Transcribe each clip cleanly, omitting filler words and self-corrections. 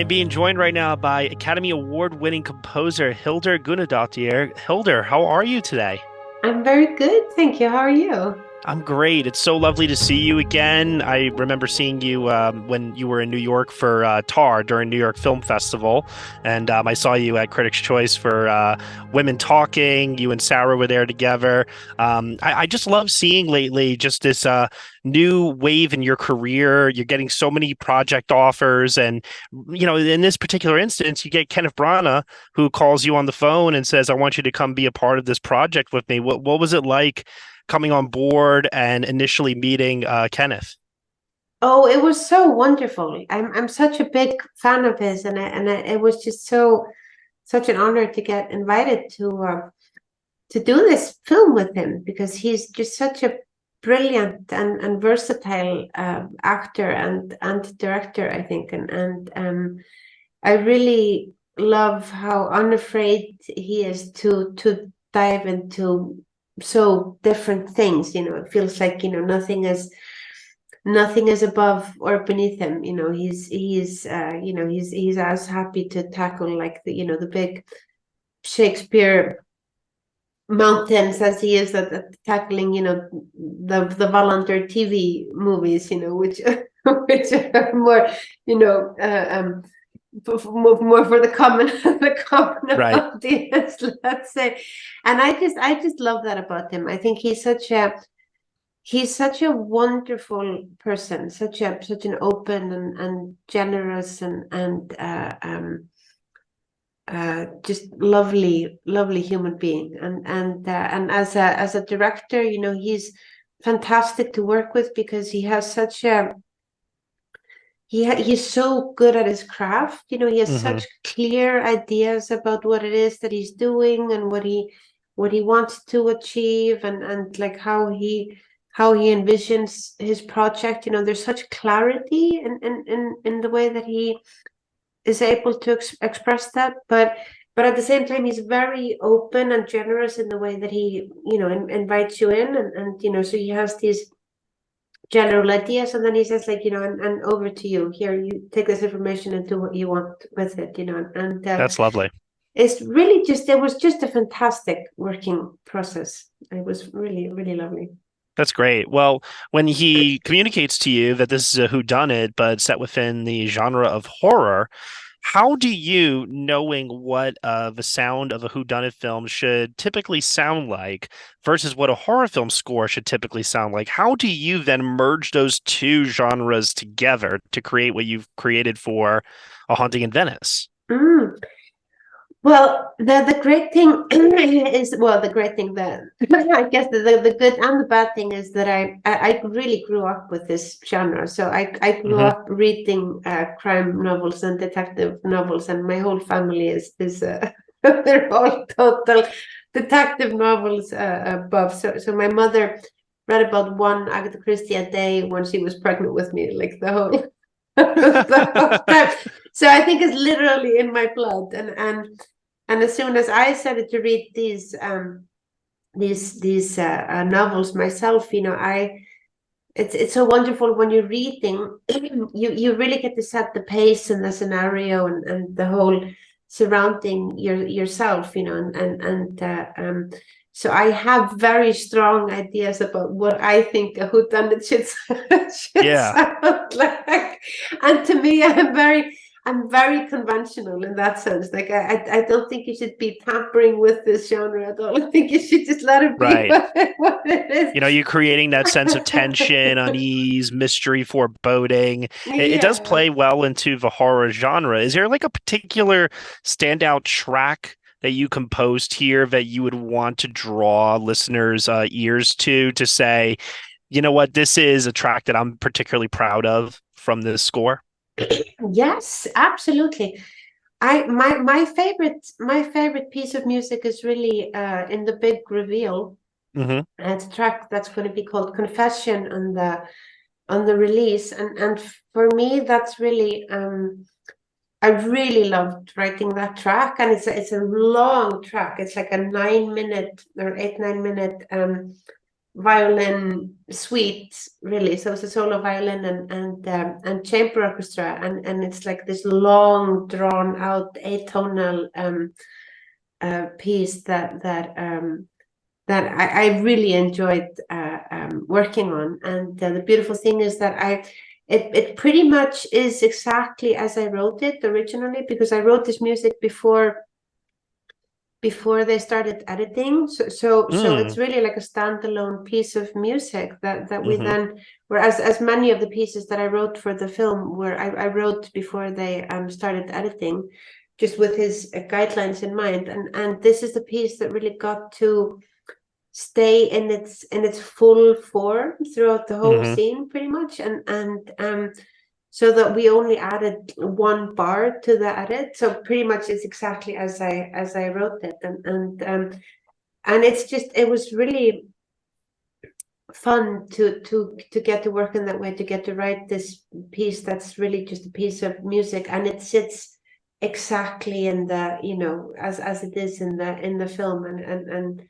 I'm being joined right now by Academy Award-winning composer Hildur Guðnadóttir. Hildur, how are you today? I'm very good, thank you. How are you? I'm great. It's so lovely to see you again. I remember seeing you when you were in New York for TAR during New York Film Festival, and I saw you at Critics' Choice for Women Talking. You and Sarah were there together. I just love seeing lately just this new wave in your career. You're getting so many project offers, and in this particular instance, you get Kenneth Branagh, who calls you on the phone and says, "I want you to come be a part of this project with me." What was it like coming on board and initially meeting Kenneth? Oh, it was so wonderful. I'm such a big fan of his, it was just such an honor to get invited to do this film with him because he's just such a brilliant and versatile actor and director, I think, and I really love how unafraid he is to dive into so different things. It feels like nothing is above or beneath him. He's as happy to tackle like the big Shakespeare mountains as he is at tackling the volunteer TV movies, which which are more you know more for the common the common Right. audience, let's say. And I just love that about him. I think he's such a wonderful person, such an open and generous and just lovely human being. And as a director, he's fantastic to work with because he has such a he's so good at his craft. He has Hmm. such clear ideas about what it is that he's doing and what he wants to achieve, and like how he envisions his project. There's such clarity in the way that he is able to express that, but at the same time he's very open and generous in the way that he invites you in, and so he has these general ideas, and then he says, like, and over to you. Here, you take this information and do what you want with it. And That's lovely. it was just a fantastic working process. It was really, really lovely. That's great. Well, when he communicates to you that this is a whodunit, but set within the genre of horror, how do you, knowing what the sound of a whodunit film should typically sound like versus what a horror film score should typically sound like, how do you then merge those two genres together to create what you've created for A Haunting in Venice? Mm. Well, the great thing is, well, the great thing that I guess the good and the bad thing is that I really grew up with this genre. So I grew Hmm. up reading crime novels and detective novels, and my whole family is they're all total detective novels above. So my mother read about one Agatha Christie a day when she was pregnant with me, like the whole the whole time. So I think it's literally in my blood, and as soon as I started to read these novels myself, it's so wonderful when you're reading. You really get to set the pace and the scenario and the whole surrounding yourself, and so I have very strong ideas about what I think a whodunit should Yeah. sound like. And to me, I'm very conventional in that sense. Like I don't think you should be tampering with this genre at all. I think you should just let it be Right. what it You're creating that sense of tension, is. unease, mystery, foreboding. It does Yeah. play well into the horror genre. Is there like a particular standout track that you composed here that you would want to draw listeners' ears to say, you know what, this is a track that I'm particularly proud of from this score? Yes, absolutely. My favorite piece of music is really in the big reveal. Hmm. It's a track that's going to be called Confession on the release, and for me that's really I really loved writing that track, and it's a long track. It's like a 9 minute or 8 9 minute violin suite, really. So it's a solo violin and chamber orchestra, and it's like this long drawn out atonal piece that I really enjoyed working on. And the beautiful thing is that it pretty much is exactly as I wrote it originally, because I wrote this music before they started editing. So it's really like a standalone piece of music that we then, whereas as many of the pieces that I wrote for the film were I wrote before they started editing, just with his guidelines in mind. And this is the piece that really got to stay in its full form throughout the whole scene, pretty much. And so that we only added one bar to the edit. So pretty much it's exactly as I wrote it. And it's just, it was really fun to get to work in that way, to get to write this piece that's really just a piece of music, and it sits exactly in the, you know, as it is in the film. And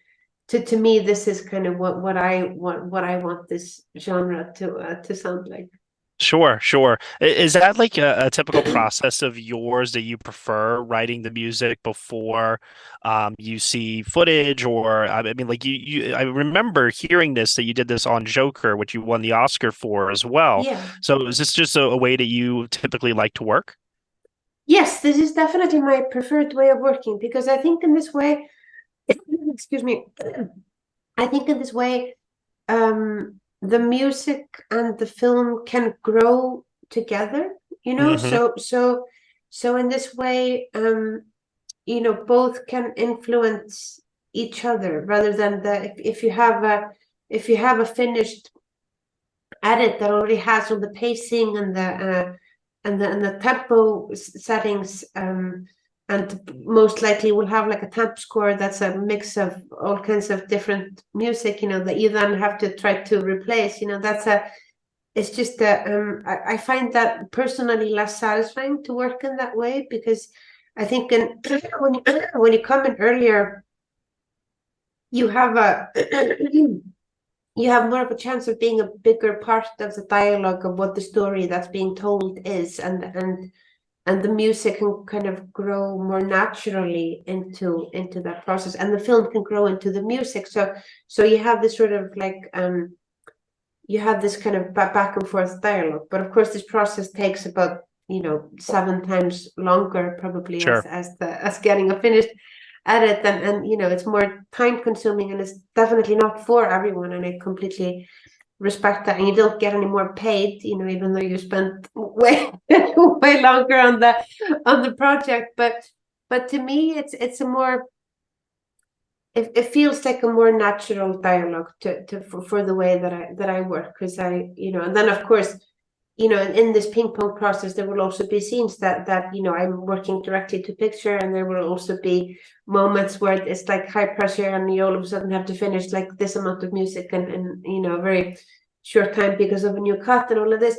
to me, this is kind of what I want this genre to sound like. Sure, sure. Is that like a typical process of yours that you prefer, writing the music before you see footage? Or I mean, like I remember hearing this, that you did this on Joker, which you won the Oscar for as well. Yeah. So is this just a way that you typically like to work? Yes, this is definitely my preferred way of working, because I think in this way, excuse me, I think in this way, the music and the film can grow together, you know. So in this way, you know, both can influence each other, rather than if you have a finished edit that already has all the pacing and the tempo settings, and most likely will have like a temp score that's a mix of all kinds of different music, you know, that you then have to try to replace, you know. It's just I find that personally less satisfying to work in that way, because I think when you come in earlier, you have you have more of a chance of being a bigger part of the dialogue of what the story that's being told is, and the music can kind of grow more naturally into that process, and the film can grow into the music. So you have this sort of like you have this kind of back and forth dialogue. But of course, this process takes about, you know, 7 times longer probably Sure. as getting a finished edit, and you know, it's more time consuming, and it's definitely not for everyone, and I completely respect that. And you don't get any more paid, you know, even though you spent way way longer on the project. But to me, it's a more, it feels like a more natural dialogue for the way that I work, because I, you know. And then of course, you know, in this ping pong process, there will also be scenes that you know, I'm working directly to picture, and there will also be moments where it's like high pressure, and you all of a sudden have to finish like this amount of music and you know, a very short time because of a new cut and all of this.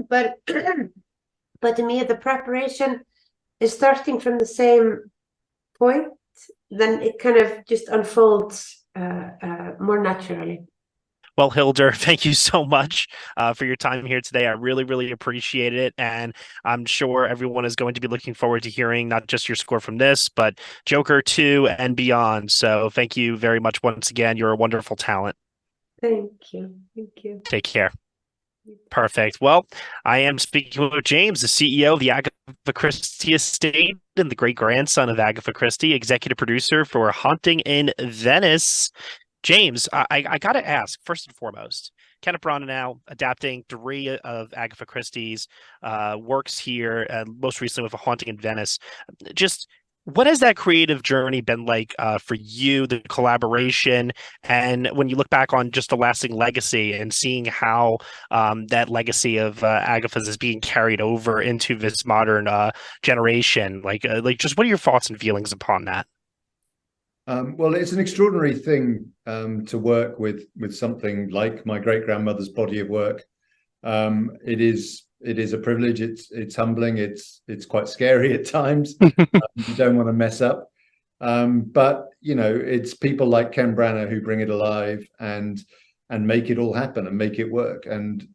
but but to me, the preparation is starting from the same point, then it kind of just unfolds more naturally. Well, Hildur, thank you so much for your time here today. I really, really appreciate it. And I'm sure everyone is going to be looking forward to hearing not just your score from this, but Joker 2 and beyond. So thank you very much once again. You're a wonderful talent. Thank you. Thank you. Take care. Perfect. Well, I am speaking with James, the CEO of the Agatha Christie Estate and the great grandson of Agatha Christie, executive producer for Haunting in Venice. James, I got to ask, first and foremost, Kenneth Branagh now adapting 3 of Agatha Christie's works here, most recently with A Haunting in Venice. Just what has that creative journey been like for you, the collaboration, and when you look back on just the lasting legacy and seeing how that legacy of Agatha's is being carried over into this modern generation? Like just what are your thoughts and feelings upon that? Well, it's an extraordinary thing to work with something like my great grandmother's body of work. It is a privilege. It's humbling. It's quite scary at times. You don't want to mess up. But you know, it's people like Ken Branagh who bring it alive and make it all happen and make it work. And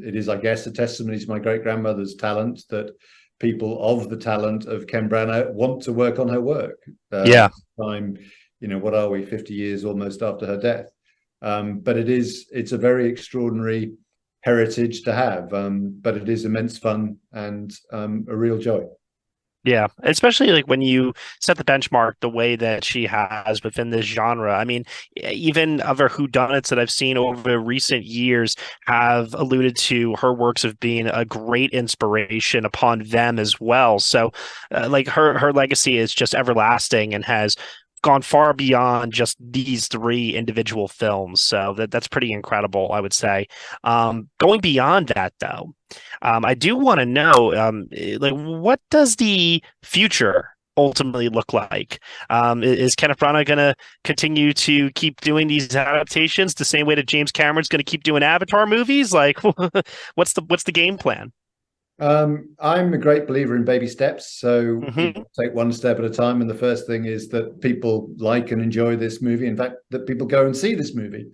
it is, I guess, a testimony to my great grandmother's talent that people of the talent of Ken Branagh want to work on her work. Yeah. Time, you know, what are we, 50 years almost after her death? But it's a very extraordinary heritage to have. But it is immense fun and a real joy. Yeah, especially like when you set the benchmark the way that she has within this genre. I mean, even other whodunits that I've seen over recent years have alluded to her works of being a great inspiration upon them as well. So, like her legacy is just everlasting and has gone far beyond just these three individual films. So that's pretty incredible, I would say. Going beyond that, though. I do want to know, like, what does the future ultimately look like? Is Kenneth Branagh going to continue to keep doing these adaptations the same way that James Cameron's going to keep doing Avatar movies? Like, what's the game plan? I'm a great believer in baby steps. So you Hmm. take one step at a time. And the first thing is that people like and enjoy this movie. In fact, that people go and see this movie.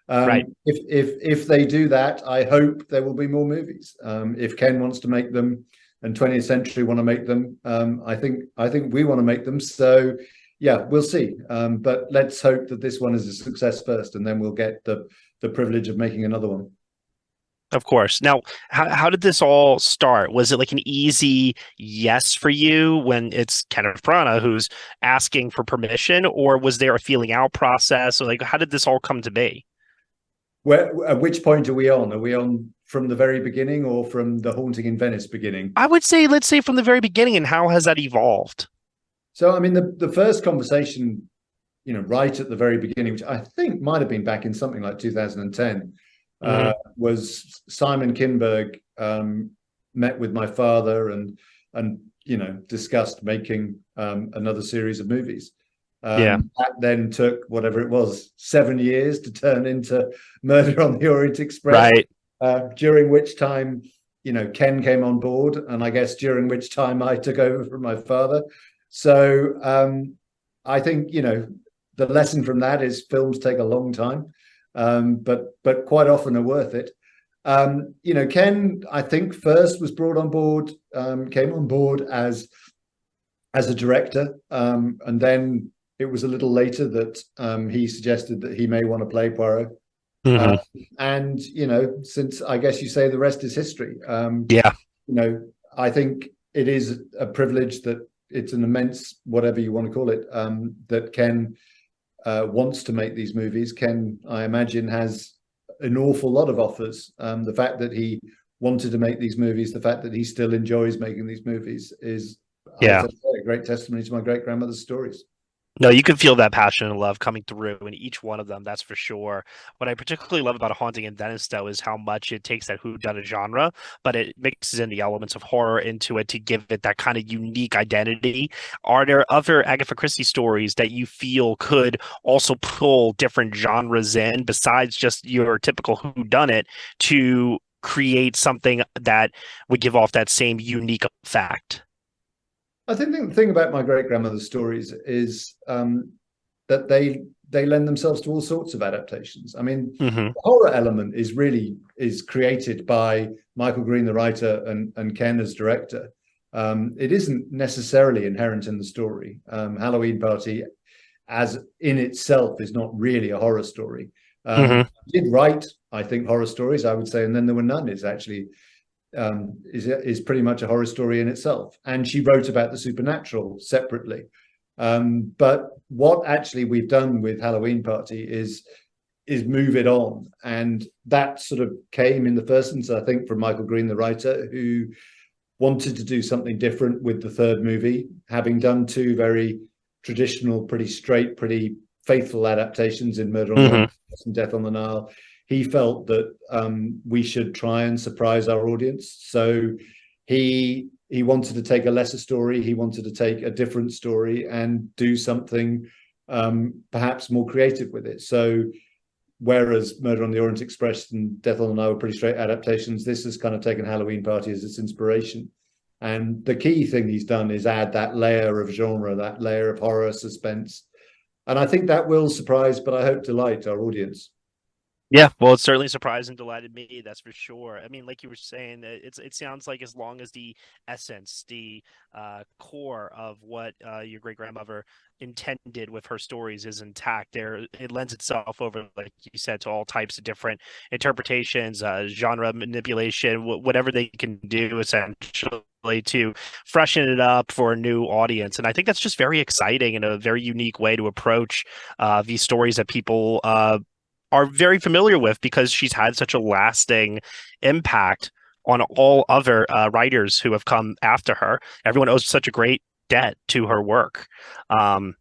Right. If they do that, I hope there will be more movies. If Ken wants to make them and 20th Century want to make them, I think we want to make them. So yeah, we'll see. But let's hope that this one is a success first, and then we'll get the privilege of making another one. Of course. Now, how did this all start? Was it like an easy yes for you when it's Kenneth Branagh who's asking for permission, or was there a feeling out process? Or like, how did this all come to be? At which point are we on? Are we on from the very beginning or from the Haunting in Venice beginning? I would say, let's say from the very beginning, and how has that evolved? So, I mean, the first conversation, you know, right at the very beginning, which I think might have been back in something like 2010, was Simon Kinberg met with my father and you know, discussed making another series of movies. Yeah. That then took whatever it was, 7 years to turn into Murder on the Orient Express. Right. During which time, you know, Ken came on board, and I guess during which time I took over from my father. So I think, you know, the lesson from that is films take a long time, but quite often are worth it. You know, Ken, I think first was brought on board, came on board as a director, and then it was a little later that he suggested that he may want to play Poirot. Hmm. And, you know, since I guess you say the rest is history. Yeah. You know, I think it is a privilege that it's an immense, whatever you want to call it, that Ken wants to make these movies. Ken, I imagine, has an awful lot of offers. The fact that he wanted to make these movies, the fact that he still enjoys making these movies is, I Yeah. have to say, a great testimony to my great grandmother's stories. No, you can feel that passion and love coming through in each one of them, that's for sure. What I particularly love about A Haunting in Venice, though, is how much it takes that whodunit genre, but it mixes in the elements of horror into it to give it that kind of unique identity. Are there other Agatha Christie stories that you feel could also pull different genres in besides just your typical whodunit to create something that would give off that same unique effect? I think the thing about my great grandmother's stories is that they lend themselves to all sorts of adaptations. I mean, Hmm. the horror element is created by Michael Green, the writer, and Ken as director. It isn't necessarily inherent in the story. Hallowe'en Party, as in itself, is not really a horror story. Hmm. I did write, I think, horror stories, I would say, and then there were none. It's actually is pretty much a horror story in itself. And she wrote about the supernatural separately. But what actually we've done with Hallowe'en Party is move it on. And that sort of came in the first instance, I think, from Michael Green, the writer, who wanted to do something different with the third movie, having done two very traditional, pretty straight, pretty faithful adaptations in Murder on the Hmm. Orient Express and Death on the Nile. He felt that we should try and surprise our audience. So he wanted to take a lesser story. He wanted to take a different story and do something perhaps more creative with it. So whereas Murder on the Orient Express and Death on the Nile were pretty straight adaptations, this has kind of taken Hallowe'en Party as its inspiration. And the key thing he's done is add that layer of genre, that layer of horror suspense. And I think that will surprise, but I hope delight our audience. Yeah, well, it certainly surprised and delighted me, that's for sure. I mean, like you were saying, it sounds like as long as the essence, the core of what your great grandmother intended with her stories is intact, there it lends itself over, like you said, to all types of different interpretations, genre manipulation, whatever they can do, essentially to freshen it up for a new audience. And I think that's just very exciting and a very unique way to approach these stories that people are very familiar with because she's had such a lasting impact on all other writers who have come after her. Everyone owes such a great debt to her work. Um,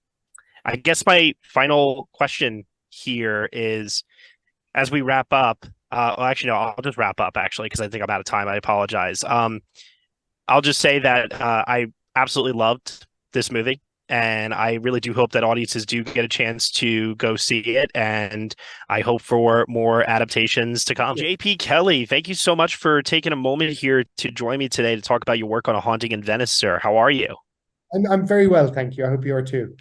I guess my final question here is, as we wrap up, well, actually, no, I'll just wrap up actually, because I think I'm out of time. I apologize. I'll just say that I absolutely loved this movie. And I really do hope that audiences do get a chance to go see it. And I hope for more adaptations to come. JP Kelly, thank you so much for taking a moment here to join me today to talk about your work on A Haunting in Venice, sir. How are you? I'm very well, thank you. I hope you are too.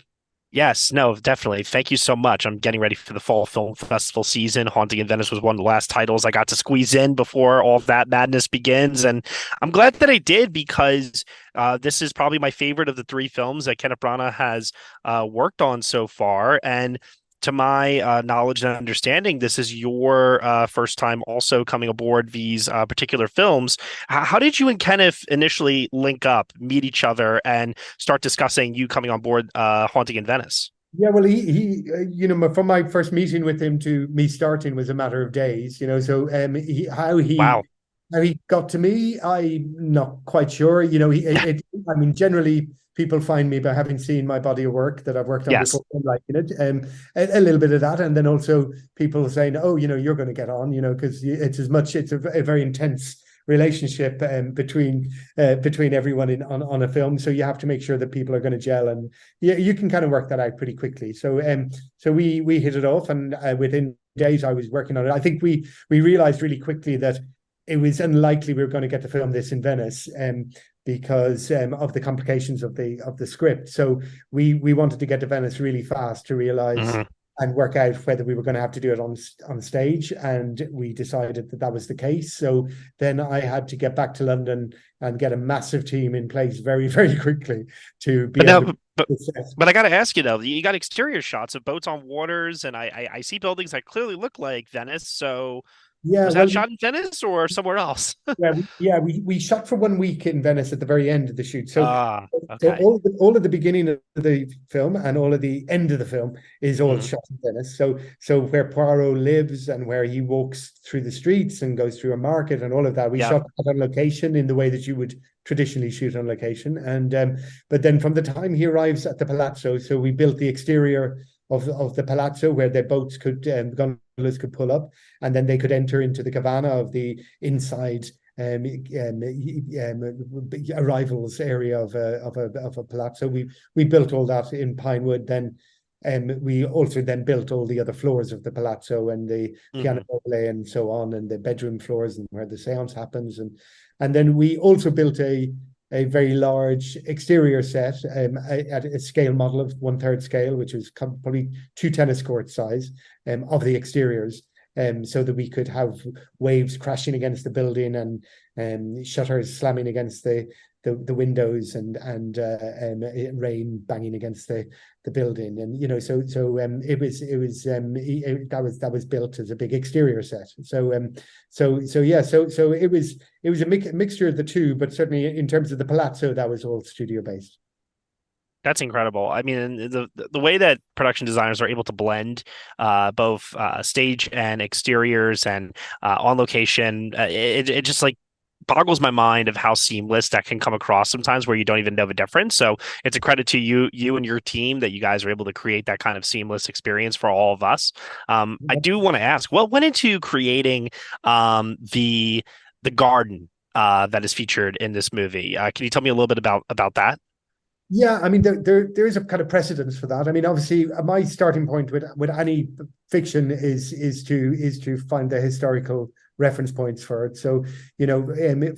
Yes, no, definitely. Thank you so much. I'm getting ready for the fall film festival season. Haunting in Venice was one of the last titles I got to squeeze in before all of that madness begins. And I'm glad that I did because this is probably my favorite of the three films that Kenneth Branagh has worked on so far. And to my knowledge and understanding, this is your first time also coming aboard these particular films. How did you and Kenneth initially link up, meet each other, and start discussing you coming on board Haunting in Venice? Yeah, well, from my first meeting with him to me starting was a matter of days, So, Wow. how he got to me, I'm not quite sure. I mean, generally people find me by having seen my body of work that I've worked on Yes. before, and liking it. A little bit of that, and then also people saying, "Oh, you're going to get on," because it's a very intense relationship between everyone on a film. So you have to make sure that people are going to gel, and you can kind of work that out pretty quickly. So we hit it off, and within days I was working on it. I think we realized really quickly that it was unlikely we were going to get to film this in Venice, because of the complications of the script. So we wanted to get to Venice really fast to realize and work out whether we were going to have to do it on stage, and we decided that was the case. So then I had to get back to London and get a massive team in place very, very quickly to be able to. But I got to ask you though, you got exterior shots of boats on waters, and I see buildings that clearly look like Venice. So was that shot in Venice or somewhere else? we shot for 1 week in Venice at the very end of the shoot. So, okay. so all of the beginning of the film and all of the end of the film is all shot in Venice. So where Poirot lives and where he walks through the streets and goes through a market and all of that, we shot that on location in the way that you would traditionally shoot on location. And but then from the time he arrives at the Palazzo, so we built the exterior of the Palazzo where their boats gondolas could pull up, and then they could enter into the cabana of the inside arrivals area of a palazzo. We built all that in pine wood. Then we also then built all the other floors of the palazzo and the piano mobile and so on, and the bedroom floors and where the seance happens, and then we also built a very large exterior set at a scale model of 1/3 scale, which was probably 2 tennis court size of the exteriors, so that we could have waves crashing against the building and shutters slamming against the windows and rain banging against the building, and that was built as a big exterior set. So it was a mixture of the two, but certainly in terms of the palazzo, that was all studio based. That's incredible. I mean, the way that production designers are able to blend both stage and exteriors and on location, it just like boggles my mind of how seamless that can come across sometimes where you don't even know the difference. So it's a credit to you and your team that you guys are able to create that kind of seamless experience for all of us. I do want to ask, what went into creating the garden that is featured in this movie? Can you tell me a little bit about that? Yeah, I mean, there is a kind of precedence for that. I mean, obviously, my starting point with any fiction is to find the historical reference points for it. So,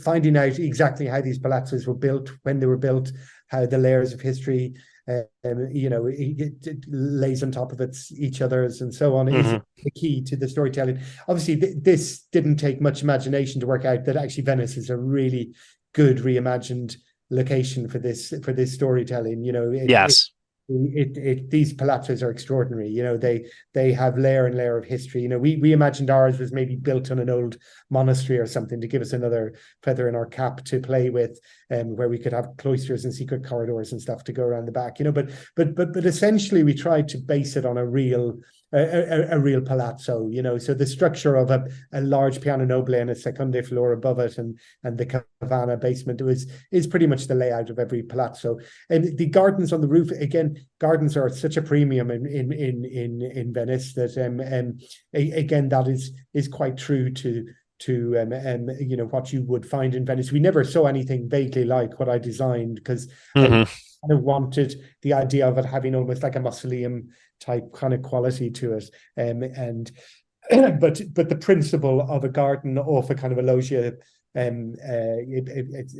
finding out exactly how these palazzos were built, when they were built, how the layers of history, it lays on top of each other's and so on is the key to the storytelling. Obviously, this didn't take much imagination to work out that actually Venice is a really good reimagined location for this storytelling. Yes. These palazzos are extraordinary. They have layer and layer of history. We imagined ours was maybe built on an old monastery or something to give us another feather in our cap to play with, where we could have cloisters and secret corridors and stuff to go around the back. But essentially we tried to base it on a real palazzo. So the structure of a large piano nobile and a seconde floor above it, and the Cavanna basement is pretty much the layout of every palazzo. And the gardens on the roof, again, gardens are such a premium in Venice that again, that is quite true to what you would find in Venice. We never saw anything vaguely like what I designed, because I kind of wanted the idea of it having almost like a mausoleum type kind of quality to it, but the principle of a garden off a kind of a loggia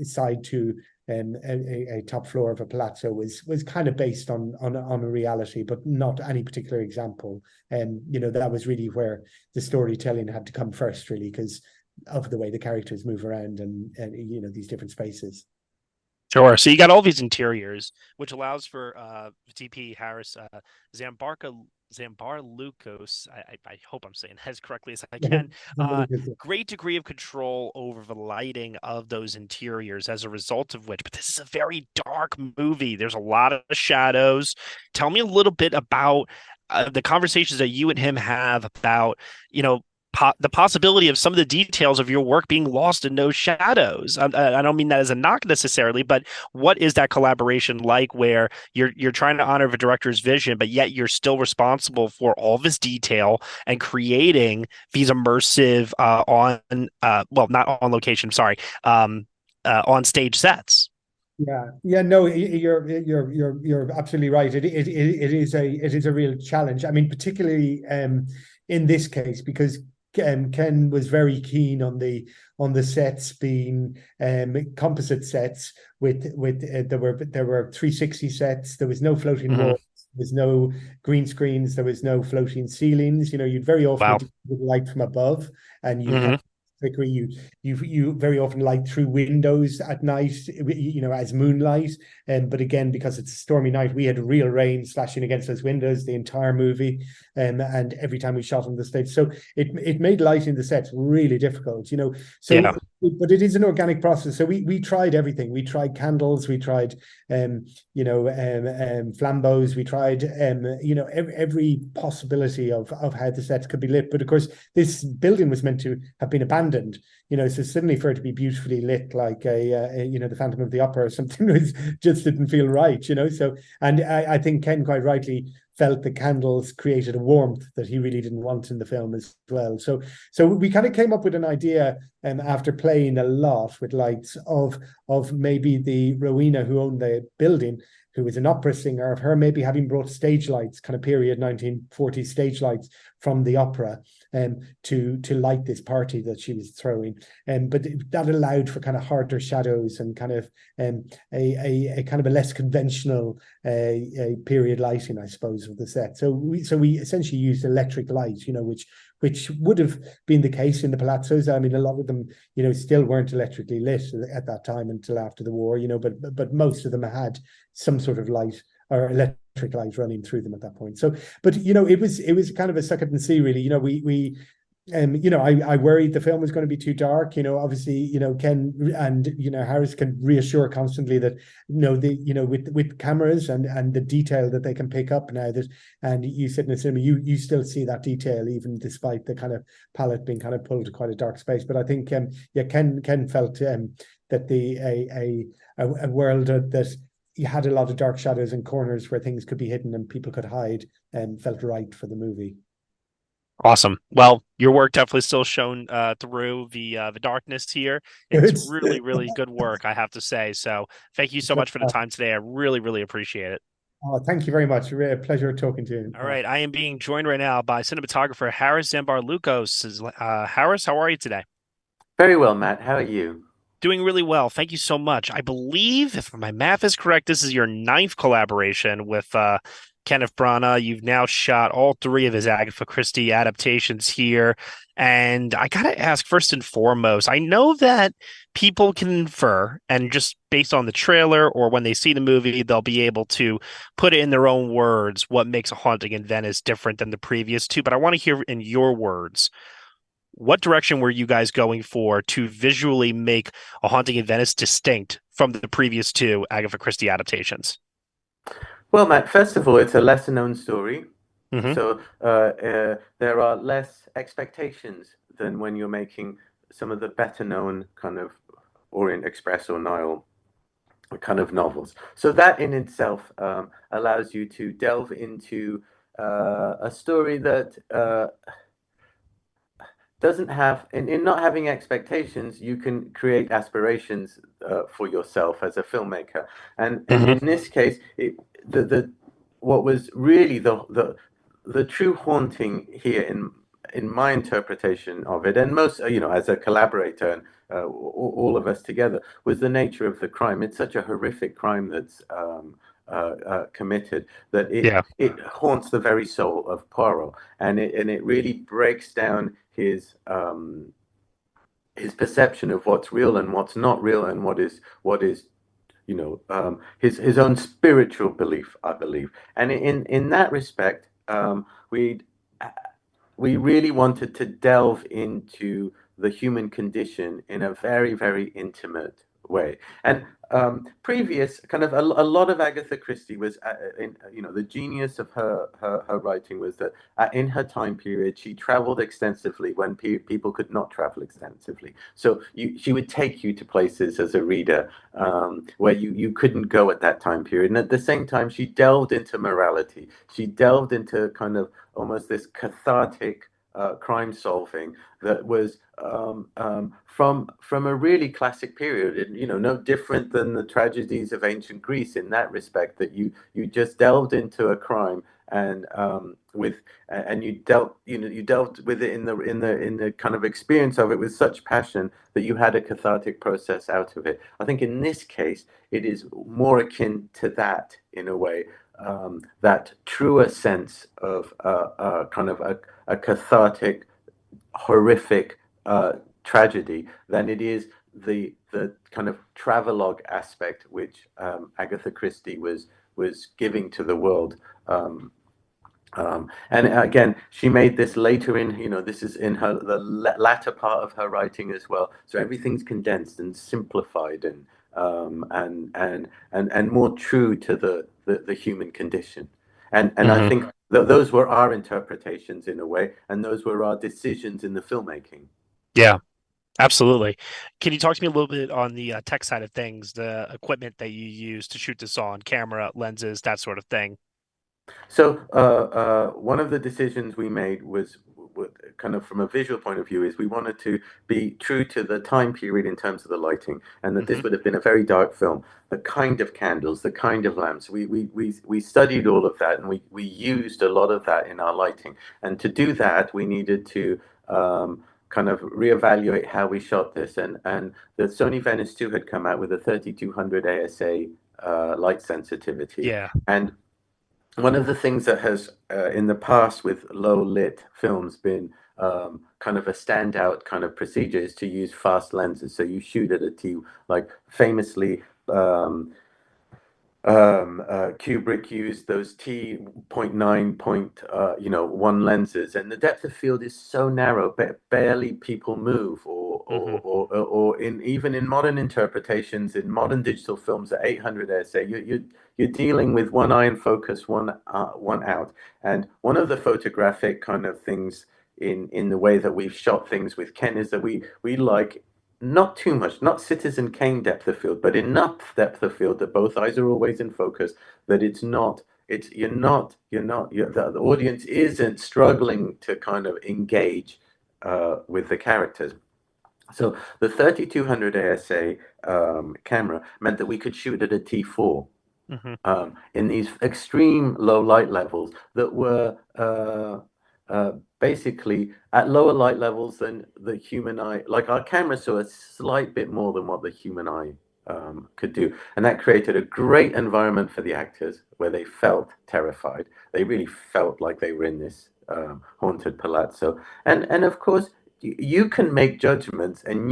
side to a top floor of a palazzo was kind of based on a reality, but not any particular example. That was really where the storytelling had to come first, really, because of the way the characters move around and these different spaces. Sure. So you got all these interiors, which allows for DP Harris Zambarloukos. I hope I'm saying that as correctly as I can. Great degree of control over the lighting of those interiors as a result of which. But this is a very dark movie. There's a lot of shadows. Tell me a little bit about the conversations that you and him have about, the possibility of some of the details of your work being lost in those shadows. I don't mean that as a knock necessarily, but what is that collaboration like, where you're trying to honor the director's vision, but yet you're still responsible for all this detail and creating these immersive not on location, sorry, on stage sets. Yeah, no, you're absolutely right. It is a real challenge. I mean, particularly in this case, because Ken was very keen on the sets being composite sets with there were 360 sets. There was no floating walls. There was no green screens. There was no floating ceilings. You'd very often get light from above, and you you very often light through windows at night, as moonlight. But again, because it's a stormy night, we had real rain slashing against those windows the entire movie, and every time we shot on the stage. So it made lighting the sets really difficult, but it is an organic process. So we tried everything. We tried candles, we tried flambeaus, we tried every possibility of how the sets could be lit. But of course, this building was meant to have been abandoned, so suddenly for it to be beautifully lit like the Phantom of the Opera or something just didn't feel right. So, and I think Ken quite rightly felt the candles created a warmth that he really didn't want in the film as well. So we kind of came up with an idea, after playing a lot with lights, of maybe the Rowena who owned the building, who was an opera singer, of her maybe having brought stage lights, kind of period 1940s stage lights from the opera, to light this party that she was throwing. But that allowed for kind of harder shadows and kind of a kind of a less conventional period lighting, I suppose, of the set. So we essentially used electric light, which would have been the case in the palazzos. I mean, a lot of them, still weren't electrically lit at that time until after the war, but most of them had some sort of light or electric light running through them at that point. So, but it was kind of a suck it and see, really. I worried the film was going to be too dark. Obviously, Ken and Harris can reassure constantly that with cameras and the detail that they can pick up now, that, and you sit in a cinema, you still see that detail even despite the kind of palette being kind of pulled to quite a dark space. But I think Ken felt that a world that you had a lot of dark shadows and corners where things could be hidden and people could hide, and felt right for the movie. Awesome. Well, your work definitely still shown through the darkness here. It's Good. really, really good work, I have to say. So thank you so much for the time today. I really, really appreciate it. Oh, thank you very much. A pleasure talking to you. All right, I am being joined right now by cinematographer Harris Zambarloukos. Harris, how are you today? Very well, Matt. How are you? Doing really well. Thank you so much. I believe, if my math is correct, this is your ninth collaboration with Kenneth Branagh. You've now shot all three of his Agatha Christie adaptations here. And I got to ask, first and foremost, I know that people can infer, and just based on the trailer or when they see the movie, they'll be able to put it in their own words what makes A Haunting in Venice different than the previous two. But I want to hear in your words, what direction were you guys going for to visually make A Haunting in Venice distinct from the previous two Agatha Christie adaptations? Well, Matt, first of all, it's a lesser known story. Mm-hmm. So there are less expectations than when you're making some of the better known kind of Orient Express or Nile kind of novels. So that in itself allows you to delve into a story that doesn't have, in not having expectations, you can create aspirations for yourself as a filmmaker. And in this case, the what was really the true haunting here in my interpretation of it, and most, as a collaborator and all of us together, was the nature of the crime. It's such a horrific crime that's committed that it haunts the very soul of Poirot, and it really breaks down his perception of what's real and what's not real, and what is his own spiritual belief, I believe. And in that respect, we really wanted to delve into the human condition in a very, very intimate way. And previous kind of a lot of Agatha Christie was the genius of her writing was that in her time period she traveled extensively when people could not travel extensively. So she would take you to places as a reader where you couldn't go at that time period, and at the same time she delved into morality. She delved into kind of almost this cathartic crime solving that was from a really classic period, and no different than the tragedies of ancient Greece in that respect, that you just delved into a crime and you delved with it in the kind of experience of it with such passion that you had a cathartic process out of it. I think in this case it is more akin to that in a way, that truer sense of kind of a cathartic, horrific tragedy than it is the kind of travelogue aspect which Agatha Christie was giving to the world. And again, she made this later this is in the latter part of her writing as well. So everything's condensed and simplified and more true to the human condition. And I think those were our interpretations in a way, and those were our decisions in the filmmaking. Yeah, absolutely. Can you talk to me a little bit on the tech side of things, the equipment that you use to shoot this on, camera, lenses, that sort of thing? So one of the decisions we made was kind of from a visual point of view is we wanted to be true to the time period in terms of the lighting, and that this would have been a very dark film. The kind of candles, the kind of lamps, we studied all of that, and we used a lot of that in our lighting. And to do that, we needed to kind of reevaluate how we shot this. And the Sony Venice 2 had come out with a 3200 ASA light sensitivity. Yeah. And one of the things that has in the past with low lit films been kind of a standout kind of procedure is to use fast lenses. So you shoot at a T, like famously Kubrick used those T.9.1 lenses, and the depth of field is so narrow, barely people move, or even in modern interpretations, in modern digital films at 800 ASA, you're dealing with one eye in focus, one out. And one of the photographic kind of things in the way that we've shot things with Ken is that we like not too much, not Citizen Kane depth of field, but enough depth of field that both eyes are always in focus, that it's not the audience isn't struggling to kind of engage with the characters. So the 3200 ASA camera meant that we could shoot at a T4 in these extreme low light levels that were basically at lower light levels than the human eye. Like, our camera saw a slight bit more than what the human eye could do, and that created a great environment for the actors where they felt terrified. They really felt like they were in this haunted palazzo, and of course you can make judgments and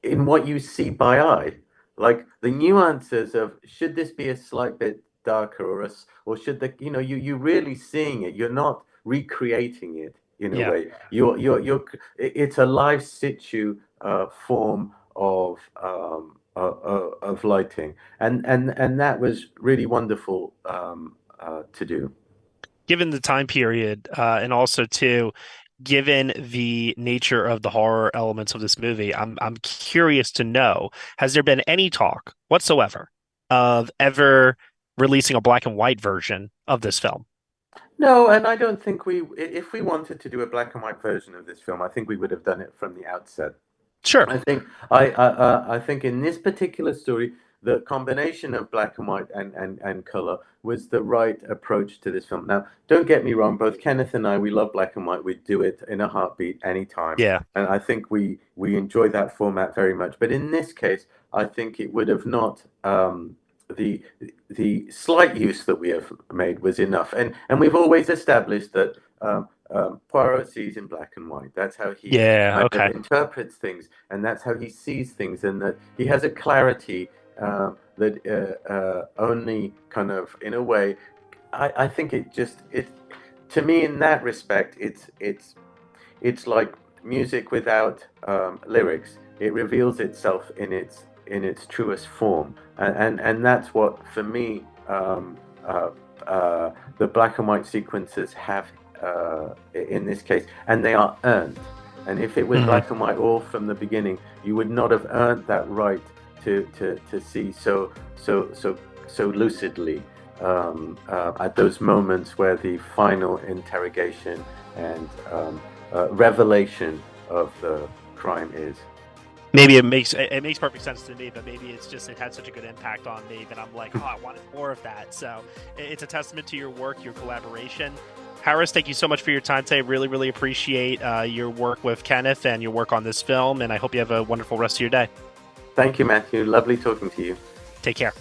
in what you see by eye, like the nuances of, should this be a slight bit darker, or should the, you're really seeing it. You're not recreating it in a way. It's a live situ form of lighting, and that was really wonderful to do. Given the time period, and also too, given the nature of the horror elements of this movie, I'm curious to know, has there been any talk whatsoever of ever releasing a black and white version of this film? No, and I don't think if we wanted to do a black and white version of this film, I think we would have done it from the outset. Sure. I think I think in this particular story, the combination of black and white and color was the right approach to this film. Now, don't get me wrong, both Kenneth and I, we love black and white. We'd do it in a heartbeat anytime. Yeah. And I think we enjoy that format very much. But in this case, I think it would have not, the slight use that we have made was enough. And we've always established that Poirot sees in black and white. That's how he interprets things, and that's how he sees things, and that he has a clarity that only kind of, in a way, I think it to me, in that respect, it's like music without lyrics. It reveals itself in its truest form, and that's what, for me, the black and white sequences have in this case, and they are earned. And if it was black and white all from the beginning, you would not have earned that right to see so lucidly at those moments where the final interrogation and revelation of the crime is. Maybe it makes perfect sense to me, but maybe it's just, it had such a good impact on me that I'm like, oh, I wanted more of that. So it's a testament to your work, your collaboration. Harris, thank you so much for your time today. Really, really appreciate your work with Kenneth and your work on this film, and I hope you have a wonderful rest of your day. Thank you, Matthew. Lovely talking to you. Take care.